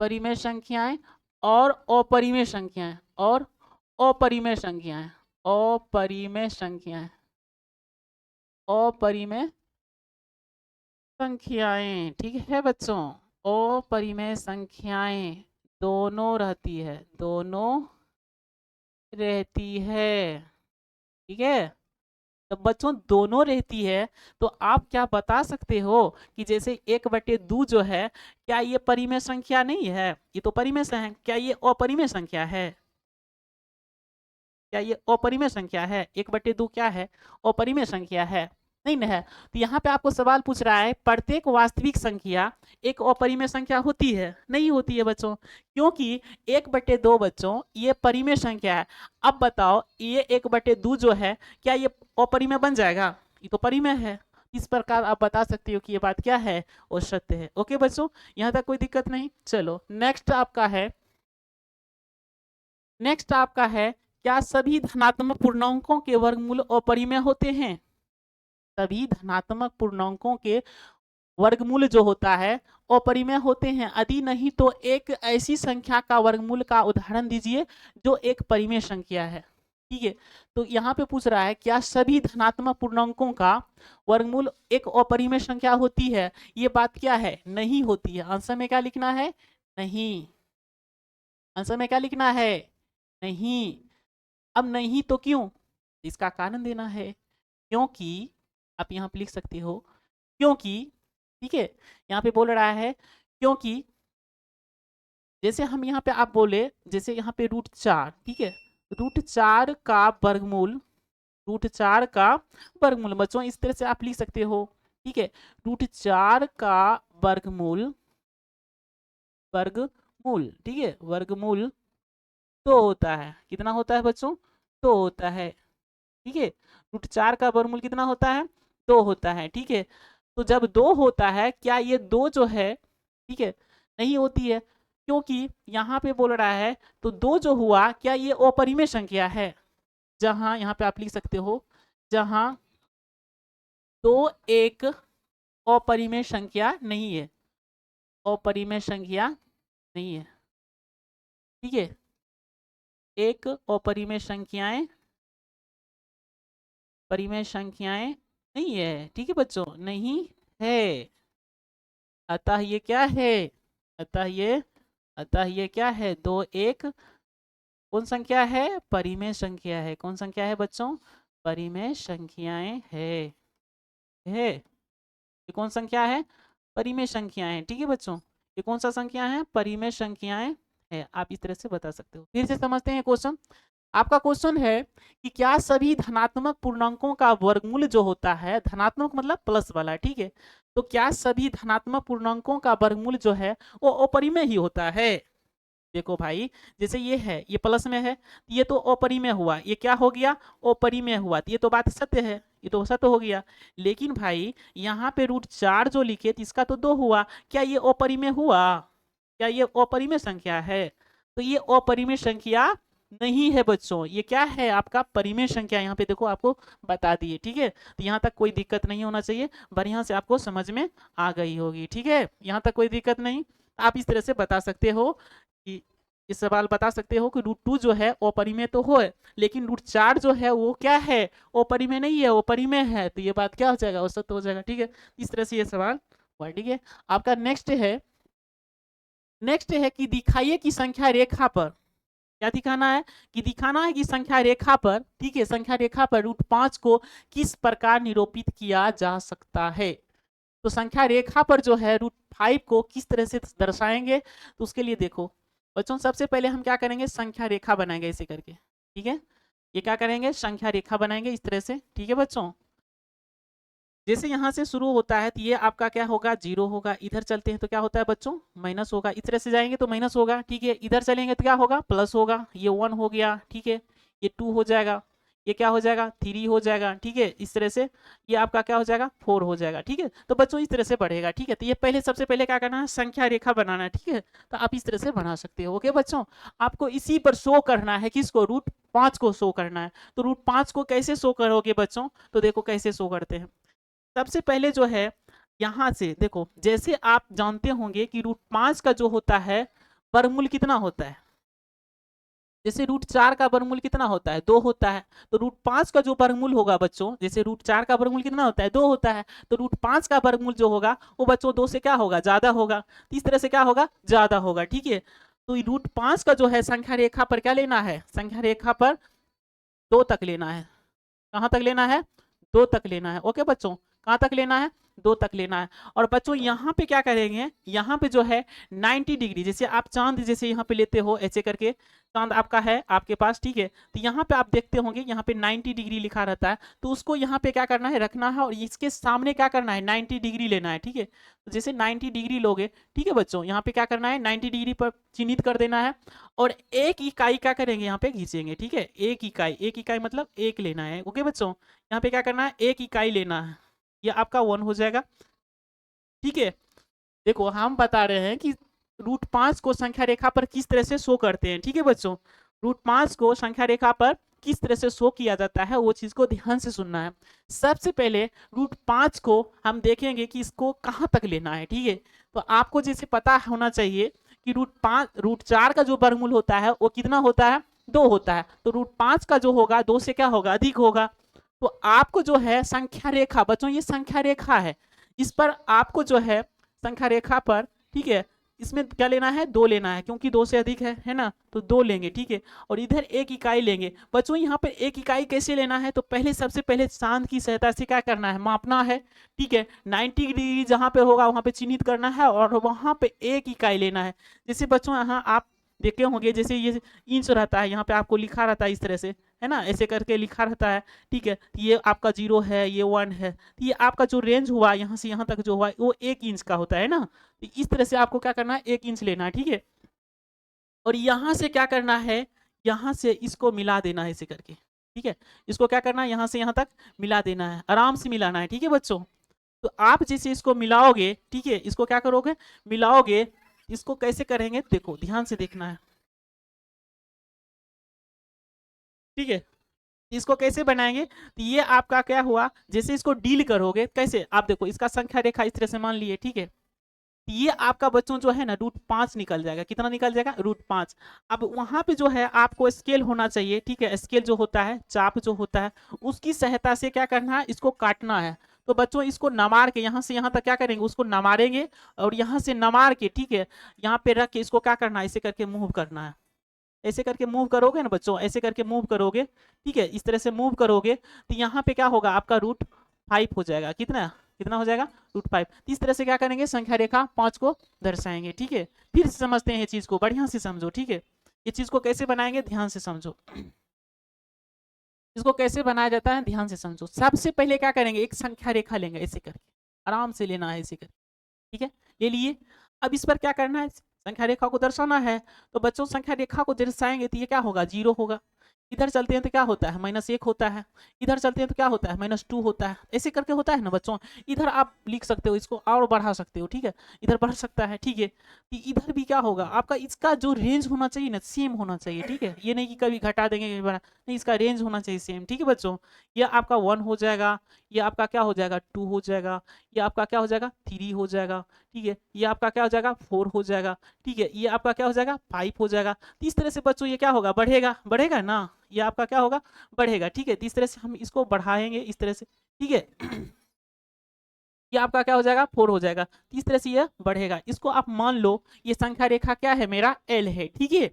परिमेय संख्याएं और अपरिमेय संख्याएं, और अपरिमेय संख्याएं, अपरिमेय संख्याएं, अपरिमेय संख्याएं, ठीक है बच्चों, अपरिमेय संख्याएं दोनों रहती है, दोनों रहती है, ठीक है। तो बच्चों दोनों रहती है, तो आप क्या बता सकते हो कि जैसे 1/2 जो है, क्या ये परिमेय संख्या नहीं है, ये तो परिमेय है, क्या ये अपरिमेय संख्या है, क्या ये अपरिमेय संख्या है, 1/2 क्या है, अपरिमेय संख्या है, नहीं ना है। तो यहाँ पे आपको सवाल पूछ रहा है प्रत्येक वास्तविक संख्या एक अपरिमेय संख्या होती है, नहीं होती है बच्चों, क्योंकि 1/2 बच्चों ये परिमेय संख्या है। अब बताओ ये 1/2 जो है क्या ये अपरिमेय बन जाएगा, ये तो परिमेय है। इस प्रकार आप बता सकते हो कि ये बात क्या है, वो सत्य है। ओके बच्चों, यहाँ तक कोई दिक्कत नहीं। चलो नेक्स्ट आपका है, नेक्स्ट आपका है, क्या सभी धनात्मक पूर्णांकों के वर्गमूल अपरिमेय होते हैं, सभी धनात्मक पूर्णांकों के वर्गमूल जो होता है अपरिमेय होते हैं, यदि नहीं तो एक ऐसी संख्या का वर्गमूल का उदाहरण दीजिए जो एक परिमेय संख्या है, ठीक है। तो यहाँ पे पूछ रहा है क्या सभी धनात्मक पूर्णांकों का वर्गमूल एक अपरिमेय संख्या होती है, ये बात क्या है, नहीं होती है। आंसर में क्या लिखना है, नहीं, आंसर में क्या लिखना है, नहीं। अब नहीं तो क्यों, इसका कारण देना है, क्योंकि आप यहाँ पे लिख सकते हो, क्योंकि, ठीक है, यहाँ पे बोल रहा है क्योंकि जैसे हम यहाँ पे आप बोले, जैसे यहाँ पे √4, ठीक है, √4 का वर्गमूल, √4 का वर्गमूल बच्चों इस तरह से आप लिख सकते हो, ठीक है, √4 का वर्गमूल, वर्गमूल, ठीक है, वर्गमूल तो होता है, कितना होता है बच्चों, तो होता है, ठीक है, √4 का वर्गमूल कितना होता है, 2 होता है, ठीक है। तो जब 2 होता है, क्या ये 2 जो है ठीक है, नहीं होती है, क्योंकि यहाँ पे बोल रहा है तो 2 जो हुआ क्या ये अपरिमेय संख्या है, जहां यहाँ पे आप लिख सकते हो जहां 2 एक अपरिमेय संख्या नहीं है, अपरिमेय संख्या नहीं है, ठीक है, एक अपरिमेय संख्याएं, परिमेय संख्याएं नहीं है, ठीक है बच्चों, नहीं है। अतः ये क्या है, अतः ये क्या है, 2 एक कौन संख्या है, परिमेय संख्या है। कौन संख्या है बच्चों, परिमेय संख्याएं है। ये कौन संख्या है, परिमेय संख्याएं, ठीक है बच्चों, ये कौन सा संख्या है, परिमेय संख्याएं है। आप इस तरह से बता सकते हो। फिर से समझते हैं क्वेश्चन। आपका क्वेश्चन है कि क्या सभी धनात्मक पूर्णांकों का वर्गमूल जो होता है, धनात्मक मतलब प्लस वाला, ठीक है, तो क्या सभी धनात्मक पूर्णांकों का वर्गमूल जो है वो अपरिमेय ही होता है। देखो भाई, जैसे ये है, ये प्लस में है, ये तो अपरिमेय हुआ, ये क्या हो गया, अपरिमेय हुआ, तो ये तो बात सत्य है, ये तो सत्य हो गया। लेकिन भाई यहाँ पे √4 जो लिखे तो इसका तो 2 हुआ, क्या ये अपरिमेय हुआ, क्या ये अपरिमेय संख्या है, तो ये अपरिमेय संख्या नहीं है बच्चों, ये क्या है आपका परिमेय संख्या। यहाँ पे देखो आपको बता दिए, ठीक है, तो यहाँ तक कोई दिक्कत नहीं होना चाहिए, बढ़िया से आपको समझ में आ गई होगी, ठीक है, यहाँ तक कोई दिक्कत नहीं। आप इस तरह से बता सकते हो कि इस सवाल बता सकते हो कि √2 जो है वो परिमेय तो हो, लेकिन √4 जो है वो क्या है, वो परिमेय नहीं है, वो परिमेय है, तो ये बात क्या हो जाएगा, वो सत्य हो जाएगा, ठीक है। इस तरह से ये सवाल हुआ, ठीक है। आपका नेक्स्ट है कि दिखाइए कि संख्या रेखा पर, क्या दिखाना है, कि दिखाना है कि संख्या रेखा पर, ठीक है, संख्या रेखा पर √5 को किस प्रकार निरूपित किया जा सकता है। तो संख्या रेखा पर जो है √5 को किस तरह से दर्शाएंगे, तो उसके लिए देखो बच्चों, सबसे पहले हम क्या करेंगे, संख्या रेखा बनाएंगे ऐसे करके, ठीक है, ये क्या करेंगे, संख्या रेखा बनाएंगे इस तरह से, ठीक है बच्चों। जैसे यहाँ से शुरू होता है तो ये आपका क्या होगा, 0 होगा, इधर चलते हैं तो क्या होता है बच्चों, माइनस होगा, इस तरह से जाएंगे तो माइनस होगा, ठीक है, इधर चलेंगे तो क्या होगा, प्लस होगा, ये 1 हो गया, ठीक है, ये 2 हो जाएगा, ये क्या हो जाएगा, 3 हो जाएगा, ठीक है, इस तरह से ये आपका क्या हो जाएगा, 4 हो जाएगा, ठीक है। तो बच्चों इस तरह से बढ़ेगा, ठीक है, तो ये पहले सबसे पहले क्या करना है, संख्या रेखा बनाना है, ठीक है, तो आप इस तरह से बना सकते हो। ओके बच्चों, आपको इसी पर शो करना है, किसको, √5 को शो करना है। तो √5 को कैसे शो करोगे बच्चों, तो देखो कैसे शो करते हैं। सबसे पहले जो है यहां से देखो, जैसे आप जानते होंगे कि √5 का जो होता है वर्गमूल कितना होता है, जैसे √4 का वर्गमूल कितना होता है, 2 होता है, तो √5 का जो वर्गमूल होगा बच्चों, जैसे √4 का वर्गमूल कितना होता है, 2 होता है, तो √5 का वर्गमूल जो होगा वो बच्चों 2 से क्या होगा, ज्यादा होगा, तो इस तरह से क्या होगा, ज्यादा होगा, ठीक है। तो √5 का जो है संख्या रेखा पर क्या लेना है, संख्या रेखा पर 2 तक लेना है, कहां तक लेना है, 2 तक लेना है। ओके बच्चों, कहां तक लेना है, 2 तक लेना है। और बच्चों यहाँ पे क्या करेंगे, यहाँ पे जो है 90 डिग्री, जैसे आप चांद जैसे यहाँ पे लेते हो ऐसे करके, चांद आपका है आपके पास, ठीक है, तो यहाँ पे आप देखते होंगे यहाँ पे 90 डिग्री लिखा रहता है, तो उसको यहाँ पे क्या करना है, रखना है, और इसके सामने क्या करना है, 90 डिग्री लेना है, ठीक है। तो जैसे 90 डिग्री लोगे, ठीक है बच्चों, यहाँ पे क्या करना है, 90 डिग्री पर चिन्हित कर देना है, और एक इकाई क्या करेंगे, यहाँ पे खींचेंगे, ठीक है, एक इकाई मतलब एक लेना है। ओके बच्चों, यहाँ पे क्या करना है, एक इकाई लेना है, ये आपका 1 हो जाएगा, ठीक है। देखो हम बता रहे हैं कि √5 को संख्या रेखा पर किस तरह से शो करते हैं, ठीक है बच्चों, √5 को संख्या रेखा पर किस तरह से शो किया जाता है, वो चीज को ध्यान से सुनना है। सबसे पहले √5 को हम देखेंगे कि इसको कहाँ तक लेना है, ठीक है। तो आपको जैसे पता होना चाहिए कि √4 का जो वर्गमूल होता है वो कितना होता है, 2 होता है, तो √5 का जो होगा 2 से क्या होगा, अधिक होगा। तो आपको जो है संख्या रेखा, बच्चों ये संख्या रेखा है, इस पर आपको जो है संख्या रेखा पर, ठीक है, इसमें क्या लेना है, 2 लेना है, क्योंकि 2 से अधिक है ना, तो 2 लेंगे, ठीक है। और इधर 1 इकाई लेंगे। बच्चों यहाँ पे 1 इकाई कैसे लेना है, तो पहले सबसे पहले चांद की सहायता से क्या करना है, मापना है, ठीक है, 90 डिग्री जहाँ पे होगा वहाँ पे चिन्हित करना है, और वहाँ पे 1 इकाई लेना है। जैसे बच्चों यहाँ आप देखे होंगे, जैसे ये इंच रहता है, यहाँ पे आपको लिखा रहता है इस तरह से, है ना, ऐसे करके लिखा रहता है, ठीक है, ये आपका 0 है, ये 1 है, तो ये आपका जो रेंज हुआ यहाँ से यहाँ तक जो हुआ वो 1 इंच का होता है ना, तो इस तरह से आपको क्या करना है, 1 इंच लेना है, ठीक है। और यहाँ से क्या करना है, यहाँ से इसको मिला देना है ऐसे करके, ठीक है, इसको क्या करना है, यहाँ से यहाँ तक मिला देना है, आराम से मिलाना है, ठीक है बच्चों। तो आप जैसे इसको मिलाओगे, ठीक है, इसको क्या करोगे, मिलाओगे, इसको कैसे करेंगे देखो, ध्यान से देखना है, ठीक है। इसको कैसे बनाएंगे, तो ये आपका क्या हुआ, जैसे इसको डील करोगे कैसे, आप देखो इसका संख्या रेखा इस तरह से मान लिए, ठीक है। ये आपका बच्चों जो है ना √5 निकल जाएगा, कितना निकल जाएगा, √5। अब वहां पे जो है आपको स्केल होना चाहिए, ठीक है, स्केल जो होता है, चाप जो होता है, उसकी सहायता से क्या करना है, इसको काटना है। तो बच्चों इसको नमार के यहाँ से यहाँ तक क्या करेंगे, उसको नमारेंगे, और यहाँ से नमार के, ठीक है, यहाँ पे रख के इसको क्या करना है, ऐसे करके मूव करना है। ऐसे करके मूव करोगे ना बच्चों, ऐसे करके मूव करोगे, ठीक है, इस तरह से मूव करोगे, तो यहाँ पे क्या होगा, आपका √5 हो जाएगा, कितना कितना हो जाएगा, √5। इस तरह से क्या करेंगे, संख्या रेखा 5 को दर्शाएंगे, ठीक है। फिर से समझते हैं ये चीज को, बढ़िया से समझो, ठीक है। ये चीज को कैसे बनाएंगे, ध्यान से समझो, इसको कैसे बनाया जाता है, ध्यान से समझो। सबसे पहले क्या करेंगे, एक संख्या रेखा लेंगे, ऐसे करके आराम से लेना है, ऐसे करके, ठीक है, ले लिए। अब इस पर क्या करना है, संख्या रेखा को दर्शाना है। तो बच्चों संख्या रेखा को दर्शाएंगे तो ये क्या होगा, 0 होगा। इधर चलते हैं तो क्या होता है, -1 होता है। इधर चलते हैं तो क्या होता है, -2 होता है। ऐसे करके होता है ना बच्चों। इधर आप लिख सकते हो, इसको और बढ़ा सकते हो, ठीक है, इधर बढ़ सकता है, ठीक है। तो इधर भी क्या होगा आपका, इसका जो रेंज होना चाहिए ना, सेम होना चाहिए, ठीक है। ये नहीं कि कभी घटा देंगे कभी बढ़ा, नहीं, इसका रेंज होना चाहिए सेम, ठीक है बच्चों। ये आपका 1 हो जाएगा, ये आपका क्या हो जाएगा, 2 हो जाएगा, ये आपका क्या हो जाएगा, 3 हो जाएगा, ठीक है, ये आपका क्या हो जाएगा, 4 हो जाएगा, ठीक है, ये आपका क्या हो जाएगा, 5 हो जाएगा। तो इस तरह से बच्चों ये क्या होगा, बढ़ेगा, बढ़ेगा ना, ये आपका क्या होगा, बढ़ेगा, ठीक है। तो इस तरह से हम इसको बढ़ाएंगे इस तरह से, ठीक है। ये आपका क्या हो जाएगा, 4 हो जाएगा। तो इस तरह से ये बढ़ेगा। इसको आप मान लो ये संख्या रेखा क्या है, मेरा L है, ठीक है।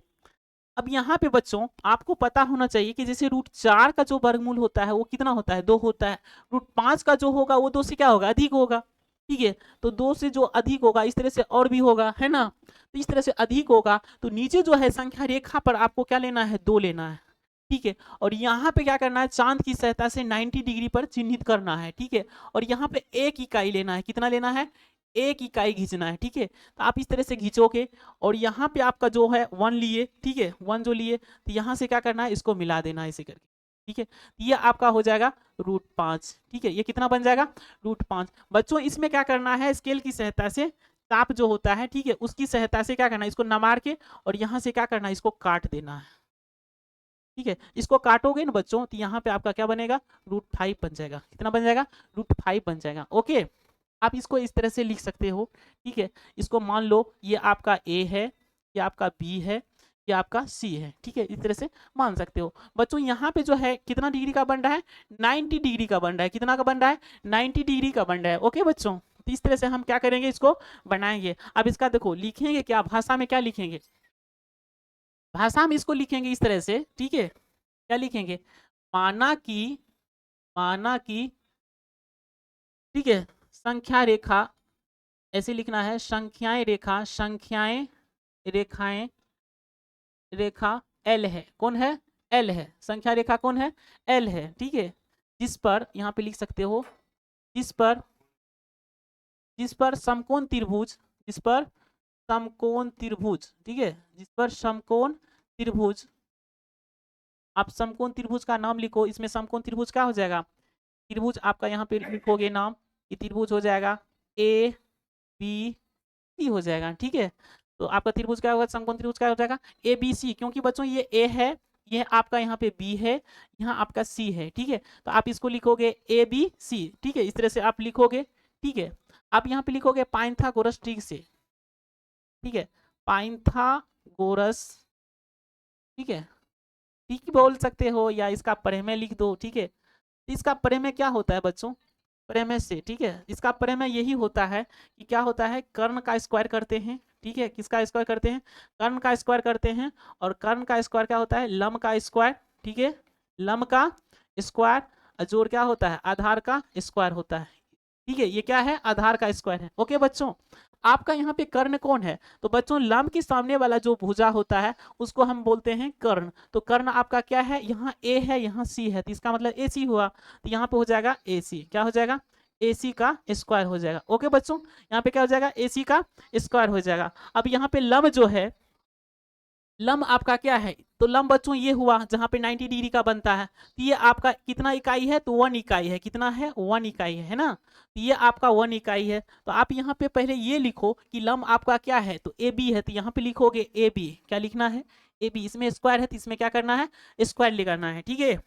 अब यहाँ पे बच्चों आपको पता होना चाहिए कि जैसे √4 का जो वर्गमूल होता है वो कितना होता है, 2 होता है। √5 का जो होगा वो 2 से क्या होगा, अधिक होगा, ठीक है। तो 2 से जो अधिक होगा, इस तरह से और भी होगा, है ना। तो इस तरह से अधिक होगा, तो नीचे जो है संख्या रेखा पर आपको क्या लेना है, 2 लेना है, ठीक है। और यहाँ पे क्या करना है, चांद की सहायता से 90 डिग्री पर चिन्हित करना है, ठीक है। और यहाँ पे 1 इकाई लेना है, कितना लेना है, 1 इकाई खींचना है, ठीक है। तो आप इस तरह से खींचोगे, और यहाँ पे आपका जो है 1 लिए, ठीक है, 1 जो लिए, तो यहाँ से क्या करना है, इसको मिला देना है ऐसे करके, ठीक है। तो ये आपका हो जाएगा √5, ठीक है। ये कितना बन जाएगा, √5। बच्चों इसमें क्या करना है, स्केल की सहायता से, चाप जो होता है, ठीक है, उसकी सहायता से क्या करना है, इसको नमार के, और यहाँ से क्या करना है, इसको काट देना है, ठीक है। इसको काटोगे ना बच्चों, तो यहाँ पे आपका क्या बनेगा, √5 बन जाएगा, कितना बन जाएगा, √5 बन जाएगा, ओके। आप इसको इस तरह से लिख सकते हो, ठीक है। इसको मान लो ये आपका A है, ये आपका B है, ये आपका C है, ठीक है, इस तरह से मान सकते हो। बच्चों यहाँ पे जो है कितना डिग्री का बन रहा है, 90 डिग्री का बन रहा है, कितना का बन रहा है, 90 डिग्री का बन रहा है, ओके बच्चों। तो इस तरह से हम क्या करेंगे, इसको बनाएंगे। अब इसका देखो लिखेंगे क्या, भाषा में क्या लिखेंगे, भाषा में इसको लिखेंगे इस तरह से, ठीक है। क्या लिखेंगे, माना कि, माना कि, ठीक है, संख्या रेखा, ऐसे लिखना है, संख्याएं रेखा, संख्याएं रेखाएं, रेखा L है, कौन है, L है, संख्या रेखा कौन है, L है, ठीक है। जिस पर, यहाँ पे लिख सकते हो, जिस पर, जिस पर समकोण त्रिभुज, जिस पर समकोण त्रिभुज, ठीक है, जिस पर समकोण त्रिभुज, आप समकोण त्रिभुज का नाम लिखो, इसमें समकोण त्रिभुज क्या हो जाएगा, त्रिभुज आपका यहाँ पे लिखोगे नाम, ये त्रिभुज हो जाएगा ABC हो जाएगा, ठीक है। तो आपका त्रिभुज क्या होगा, समकोण त्रिभुज क्या हो जाएगा, ABC, क्योंकि बच्चों ये A है, ये आपका यहाँ पे B है, यहाँ आपका C है, ठीक है। तो आप इसको लिखोगे ABC, ठीक है, इस तरह से आप लिखोगे, ठीक है। आप यहाँ पे लिखोगे पाइथागोरस ट्रिक से, ठीक है, पाइथागोरस, ठीक है, ठीक बोल सकते हो, या इसका प्रमेय लिख दो, ठीक है। इसका प्रमेय क्या होता है बच्चों, प्रमेय से, ठीक है, इसका प्रमेय यही होता है कि क्या होता है, कर्ण का स्क्वायर करते हैं, ठीक है, किसका स्क्वायर करते हैं, कर्ण का स्क्वायर करते हैं। और कर्ण का स्क्वायर क्या होता है, लंब का स्क्वायर, ठीक है, लंब का स्क्वायर, जोड़ क्या होता है, आधार का स्क्वायर होता है, ठीक है। ये क्या है, आधार का स्क्वायर है, ओके बच्चों। आपका यहाँ पे कर्ण कौन है, तो बच्चों लंब के सामने वाला जो भुजा होता है उसको हम बोलते हैं कर्ण। तो कर्ण आपका क्या है, यहाँ A है, यहाँ C है, तो इसका मतलब AC हुआ। तो यहाँ पे हो जाएगा AC, क्या हो जाएगा, AC का स्क्वायर हो जाएगा, ओके बच्चों। यहाँ पे क्या हो जाएगा, AC का स्क्वायर हो जाएगा। अब यहाँ पे लंब जो है, लंब आपका क्या है, तो लंब बच्चों ये हुआ जहां पे 90 डिग्री का बनता है, तो ये आपका कितना इकाई है, तो 1 इकाई है, कितना है 1 इकाई है ना, तो ये आपका 1 इकाई है। तो आप यहाँ पे पहले ये लिखो कि लंब आपका क्या है, तो ए बी है, तो यहाँ पे लिखोगे ए बी, क्या लिखना है ए बी, इसमें स्क्वायर है तो इसमें क्या करना है स्क्वायर लिखना है, ठीक है।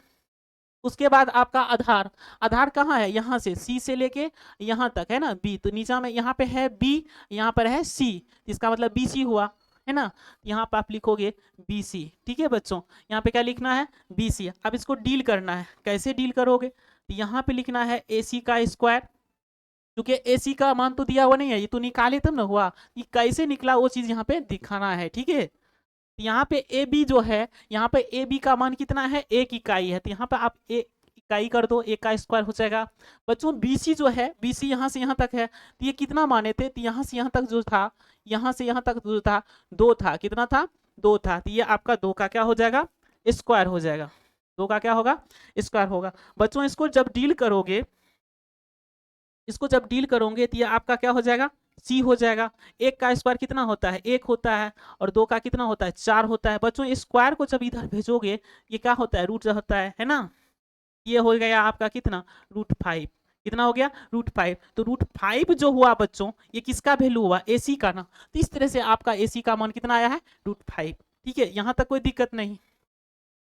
उसके बाद आपका आधार, आधार कहाँ है, यहाँ से सी से लेके यहाँ तक है ना बी, तो नीचा में यहाँ पे है बी, यहाँ पर है सी, इसका मतलब बी सी हुआ है ना, यहाँ पे आप लिखोगे बी सी, ठीक है बच्चों। यहाँ पे क्या लिखना है बी सी। अब इसको डील करना है, कैसे डील करोगे, तो यहाँ पे लिखना है ए सी का स्क्वायर, क्योंकि ए सी का मान तो दिया हुआ नहीं है, ये तो निकाले तब ना हुआ, ये कैसे निकला वो चीज यहाँ पे दिखाना है, ठीक है। यहाँ पे ए बी जो है, यहाँ पे ए बी का मान कितना है 1 इकाई है, तो यहाँ पे आप ए इकाई कर दो, 1 का स्क्वायर हो जाएगा। बच्चों बी सी जो है, बी सी यहाँ से यहाँ तक है, तो ये कितना माने थे, तो यहाँ से यहाँ तक जो था, यहाँ से यहाँ तक जो था 2 था, कितना था 2 था, तो ये आपका 2 का क्या हो जाएगा स्क्वायर हो जाएगा, 2 का क्या होगा स्क्वायर होगा। बच्चों इसको जब डील करोगे, इसको जब डील करोगे तो ये आपका क्या हो जाएगा सी हो जाएगा। 1 का स्क्वायर कितना होता है 1 होता है, और 2 का कितना होता है 4 होता है। बच्चों इस स्क्वायर को जब इधर भेजोगे ये क्या होता है रूट होता है ना, ये हो गया आपका कितना √5, कितना हो गया √5। तो √5 जो हुआ बच्चों ये किसका वैल्यू हुआ एसी का ना, तो इस तरह से आपका एसी का मान कितना आया है √5, ठीक है। यहाँ तक कोई दिक्कत नहीं,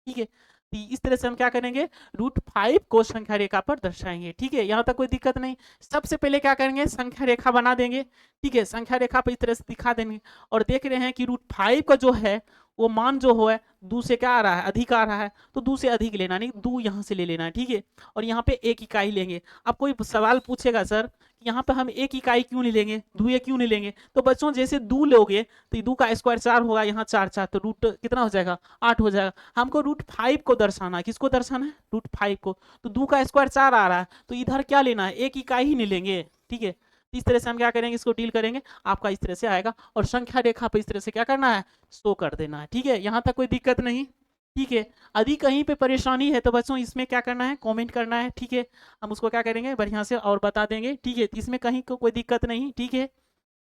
ठीक है। तो इस तरह से हम क्या करेंगे √5 को संख्या रेखा पर दर्शाएंगे, ठीक है। यहाँ तक कोई दिक्कत नहीं। सबसे पहले क्या करेंगे संख्या रेखा बना देंगे, ठीक है। संख्या रेखा पर इस तरह से दिखा देंगे, और देख रहे हैं कि √5 का जो है वो मान जो हो है 2 से क्या आ रहा है अधिक आ रहा है, तो 2 से अधिक लेना नहीं, 2 यहाँ से ले लेना है, ठीक है। और यहाँ पे 1 इकाई लेंगे। अब कोई सवाल पूछेगा सर कि यहाँ पे हम 1 इकाई क्यों नहीं लेंगे, 2 क्यों नहीं लेंगे, तो बच्चों जैसे 2 लोगे तो 2 का स्क्वायर 4 होगा, यहाँ 4 4 तो रूट कितना हो जाएगा 8 हो जाएगा। हमको √5 को दर्शाना है, किसको दर्शाना है √5 को, तो 2 का स्क्वायर 4 आ रहा है, तो इधर क्या लेना है 1 इकाई ही नहीं लेंगे, ठीक है। इस तरह से हम क्या करेंगे इसको डील करेंगे, आपका इस तरह से आएगा, और संख्या रेखा पे इस तरह से क्या करना है शो कर देना है, ठीक है। यहाँ तक कोई दिक्कत नहीं, ठीक है। यदि कहीं पे परेशानी है तो बच्चों इसमें क्या करना है कमेंट करना है, ठीक है। हम उसको क्या करेंगे बढ़िया से और बता देंगे, ठीक है। इसमें कहीं को कोई दिक्कत नहीं, ठीक है।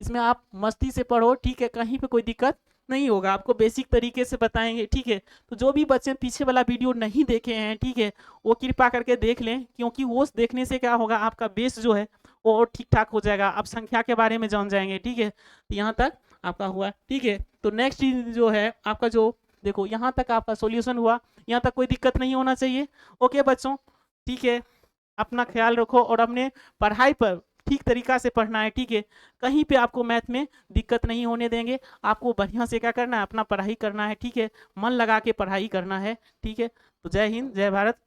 इसमें आप मस्ती से पढ़ो, ठीक है, कहीं पे कोई दिक्कत नहीं होगा, आपको बेसिक तरीके से बताएंगे, ठीक है। तो जो भी बच्चे पीछे वाला वीडियो नहीं देखे हैं, ठीक है, वो कृपया करके देख लें, क्योंकि वो देखने से क्या होगा आपका बेस जो है वो और ठीक ठाक हो जाएगा, आप संख्या के बारे में जान जाएंगे, ठीक है। तो यहाँ तक आपका हुआ, ठीक है। तो नेक्स्ट चीज जो है आपका जो देखो यहाँ तक आपका सॉल्यूशन हुआ, यहाँ तक कोई दिक्कत नहीं होना चाहिए, ओके बच्चों, ठीक है। अपना ख्याल रखो और अपने पढ़ाई पर ठीक तरीका से पढ़ना है, ठीक है। कहीं पे आपको मैथ में दिक्कत नहीं होने देंगे, आपको बढ़िया से क्या करना है अपना पढ़ाई करना है, ठीक है। मन लगा के पढ़ाई करना है, ठीक है। तो जय हिंद जय भारत।